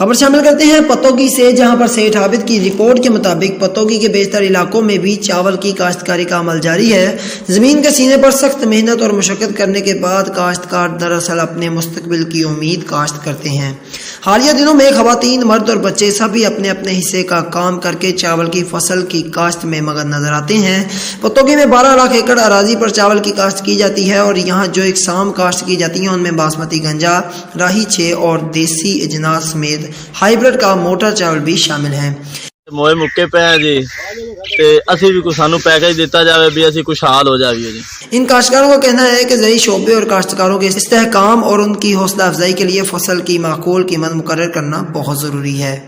खबर शामिल करते हैं पतोगी से, जहां पर सेठ आबिद की रिपोर्ट के मुताबिक पतोगी के बेशतर इलाकों में भी चावल की काश्तकारी का अमल जारी है। ज़मीन के सीने पर सख्त मेहनत और मशक्क़त करने के बाद काश्तकार दरअसल अपने मुस्तकबिल की उम्मीद काश्त करते हैं। हालिया दिनों में ख़वातीन, मर्द और बच्चे सभी अपने अपने हिस्से का काम करके चावल की फसल की काश्त में मगन नजर आते हैं। पतोगी में 12 लाख एकड़ अराजी पर चावल की काश्त की जाती है और यहाँ जो इकसाम काश्त की जाती हैं उनमें बासमती गंजा, राही 6 और देसी अजनास समेत हाइब्रिड का मोटा चावल भी शामिल है। मोए मुक्के पे हैं जी, ते असी भी कुछ सानू पैकेज दिता जाए भी असी खुशहाल हो जाइए जी। इन काश्तकारों का कहना है कि ज़रूरी शोबे और काश्तकारों के इस्तेहकाम और उनकी हौसला अफजाई के लिए फसल की माकूल कीमत मुकर्रर करना बहुत ज़रूरी है।